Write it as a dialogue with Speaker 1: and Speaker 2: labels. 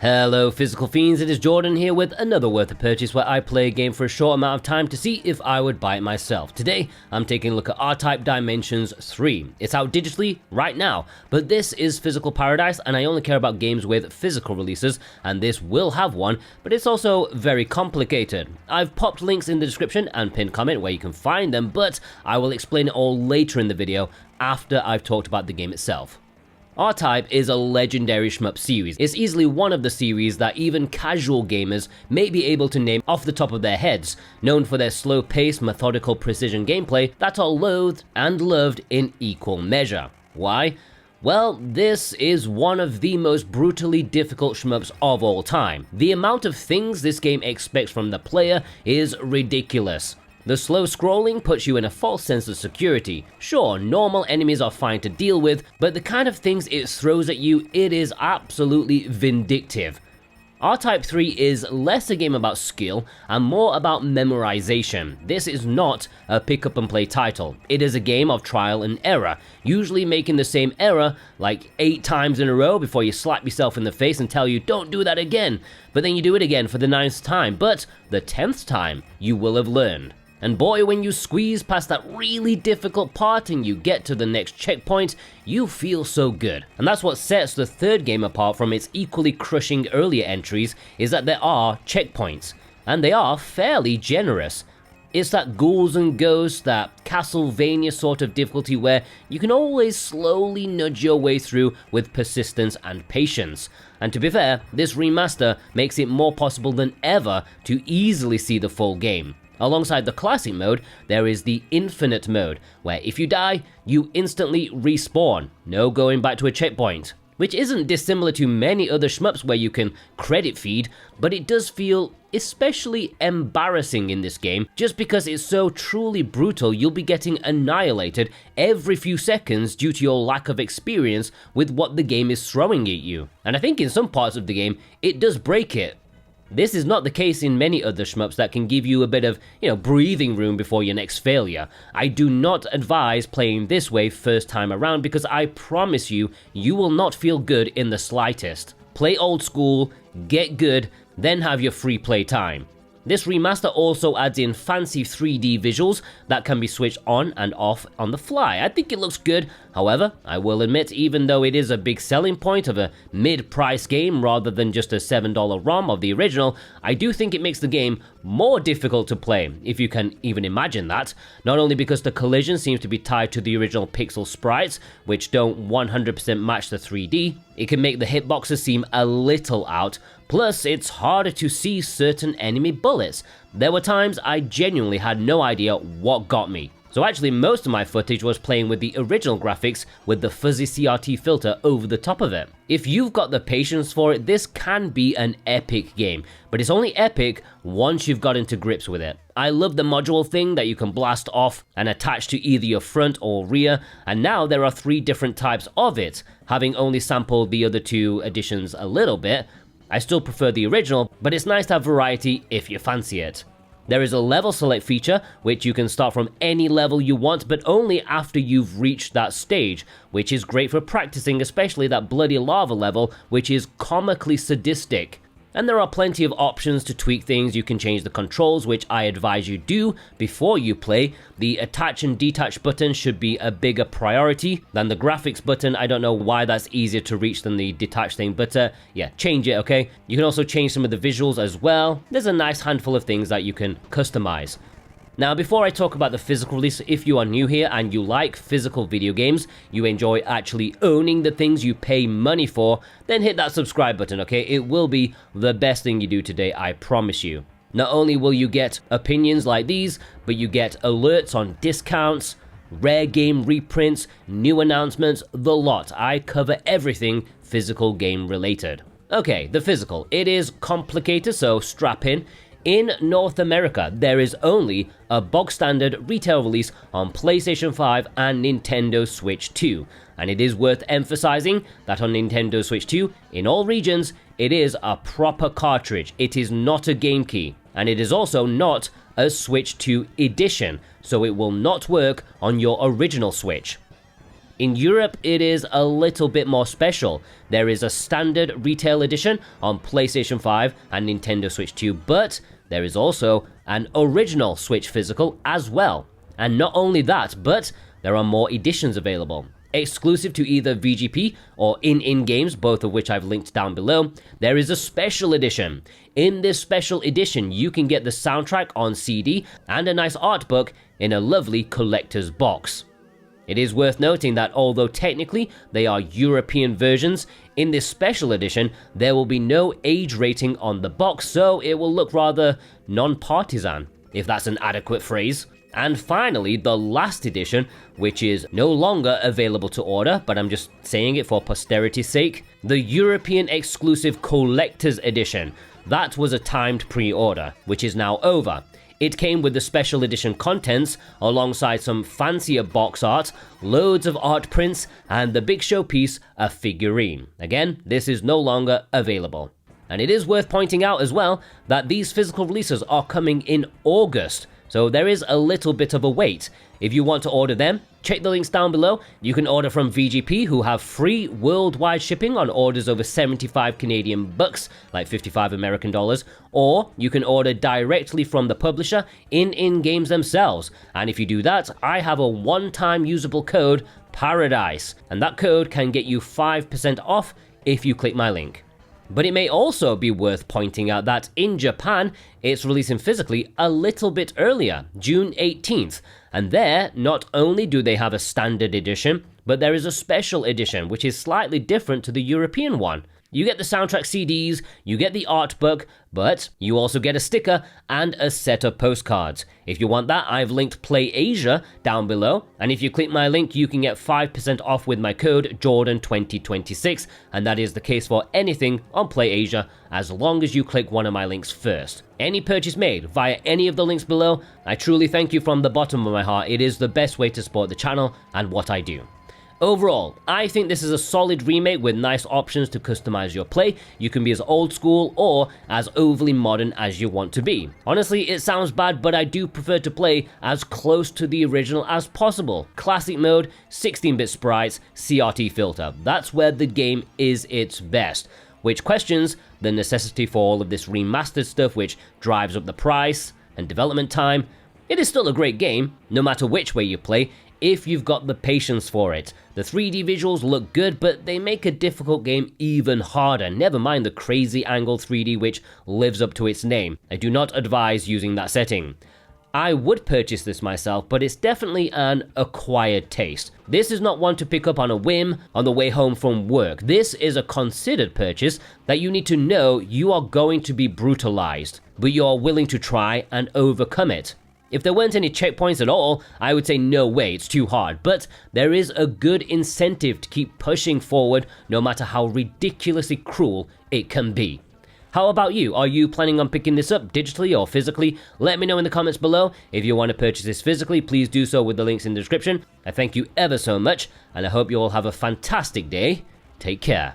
Speaker 1: Hello Physical Fiends, it is Jordan here with another Worth a Purchase where I play a game for a short amount of time to see if I would buy it myself. Today, I'm taking a look at R-Type Dimensions 3. It's out digitally right now, but this is Physical Paradise and I only care about games with physical releases, and this will have one, but it's also very complicated. I've popped links in the description and pinned comment where you can find them, but I will explain it all later in the video after I've talked about the game itself. R-Type is a legendary shmup series. It's easily one of the series that even casual gamers may be able to name off the top of their heads, known for their slow-paced, methodical precision gameplay that are loathed and loved in equal measure. Why? Well, this is one of the most brutally difficult shmups of all time. The amount of things this game expects from the player is ridiculous. The slow scrolling puts you in a false sense of security. Sure, normal enemies are fine to deal with, but the kind of things it throws at you, it is absolutely vindictive. R-Type 3 is less a game about skill and more about memorization. This is not a pick up and play title. It is a game of trial and error, usually making the same error like 8 times in a row before you slap yourself in the face and tell you don't do that again, but then you do it again for the 9th time, but the 10th time you will have learned. And boy, when you squeeze past that really difficult part and you get to the next checkpoint, you feel so good. And that's what sets the third game apart from its equally crushing earlier entries, is that there are checkpoints, and they are fairly generous. It's that ghouls and ghosts, that Castlevania sort of difficulty where you can always slowly nudge your way through with persistence and patience. And to be fair, this remaster makes it more possible than ever to easily see the full game. Alongside the classic mode, there is the infinite mode, where if you die, you instantly respawn, no going back to a checkpoint. Which isn't dissimilar to many other shmups where you can credit feed, but it does feel especially embarrassing in this game, just because it's so truly brutal. You'll be getting annihilated every few seconds due to your lack of experience with what the game is throwing at you. And I think in some parts of the game, it does break it. This is not the case in many other shmups that can give you a bit of, breathing room before your next failure. I do not advise playing this way first time around because I promise you, you will not feel good in the slightest. Play old school, get good, then have your free play time. This remaster also adds in fancy 3D visuals that can be switched on and off on the fly. I think it looks good. However, I will admit, even though it is a big selling point of a mid-price game rather than just a $7 ROM of the original, I do think it makes the game more difficult to play, if you can even imagine that. Not only because the collision seems to be tied to the original pixel sprites, which don't 100% match the 3D, it can make the hitboxes seem a little out. Plus, it's harder to see certain enemy bullets. There were times I genuinely had no idea what got me. So actually, most of my footage was playing with the original graphics with the fuzzy CRT filter over the top of it. If you've got the patience for it, this can be an epic game, but it's only epic once you've got into grips with it. I love the module thing that you can blast off and attach to either your front or rear, and now there are 3 different types of it. Having only sampled the other 2 editions a little bit, I still prefer the original, but it's nice to have variety if you fancy it. There is a level select feature, which you can start from any level you want, but only after you've reached that stage, which is great for practicing, especially that bloody lava level, which is comically sadistic. And there are plenty of options to tweak things. You can change the controls, which I advise you do before you play. The attach and detach button should be a bigger priority than the graphics button. I don't know why that's easier to reach than the detach thing, but yeah, change it, okay? You can also change some of the visuals as well. There's a nice handful of things that you can customize. Now, before I talk about the physical release, if you are new here and you like physical video games, you enjoy actually owning the things you pay money for, then hit that subscribe button, okay? It will be the best thing you do today, I promise you. Not only will you get opinions like these, but you get alerts on discounts, rare game reprints, new announcements, the lot. I cover everything physical game related. Okay, the physical. It is complicated, so strap in. In North America, there is only a bog standard retail release on PlayStation 5 and Nintendo Switch 2. And it is worth emphasizing that on Nintendo Switch 2, in all regions, it is a proper cartridge. It is not a game key. And it is also not a Switch 2 edition, so it will not work on your original Switch. In Europe, it is a little bit more special. There is a standard retail edition on PlayStation 5 and Nintendo Switch 2, but there is also an original Switch physical as well. And not only that, but there are more editions available. Exclusive to either VGP or ININ games, both of which I've linked down below, there is a special edition. In this special edition, you can get the soundtrack on CD and a nice art book in a lovely collector's box. It is worth noting that although technically they are European versions, in this special edition there will be no age rating on the box, so it will look rather non-partisan, if that's an adequate phrase. And finally, the last edition, which is no longer available to order, but I'm just saying it for posterity's sake, the European exclusive Collector's Edition. That was a timed pre-order, which is now over. It came with the special edition contents, alongside some fancier box art, loads of art prints, and the big showpiece, a figurine. Again, this is no longer available. And it is worth pointing out as well that these physical releases are coming in August, so there is a little bit of a wait. If you want to order them, check the links down below. You can order from VGP, who have free worldwide shipping on orders over 75 Canadian bucks, like 55 American dollars, or you can order directly from the publisher in games themselves. And if you do that, I have a one-time usable code, Paradise, and that code can get you 5% off if you click my link. But it may also be worth pointing out that in Japan, it's releasing physically a little bit earlier, June 18th. And there, not only do they have a standard edition, but there is a special edition, which is slightly different to the European one. You get the soundtrack CDs, you get the art book, but you also get a sticker and a set of postcards. If you want that, I've linked Play Asia down below, and if you click my link, you can get 5% off with my code Jordan2026, and that is the case for anything on Play Asia, as long as you click one of my links first. Any purchase made via any of the links below, I truly thank you from the bottom of my heart. It is the best way to support the channel and what I do. Overall, I think this is a solid remake with nice options to customize your play. You can be as old school or as overly modern as you want to be. Honestly, it sounds bad, but I do prefer to play as close to the original as possible. Classic mode, 16-bit sprites, CRT filter. That's where the game is its best. Which questions the necessity for all of this remastered stuff, which drives up the price and development time. It is still a great game, no matter which way you play, if you've got the patience for it. The 3D visuals look good, but they make a difficult game even harder, never mind the crazy angle 3D which lives up to its name. I do not advise using that setting. I would purchase this myself, but it's definitely an acquired taste. This is not one to pick up on a whim on the way home from work. This is a considered purchase that you need to know you are going to be brutalized, but you are willing to try and overcome it. If there weren't any checkpoints at all, I would say no way, it's too hard, but there is a good incentive to keep pushing forward no matter how ridiculously cruel it can be. How about you? Are you planning on picking this up digitally or physically? Let me know in the comments below. If you want to purchase this physically, please do so with the links in the description. I thank you ever so much, and I hope you all have a fantastic day. Take care.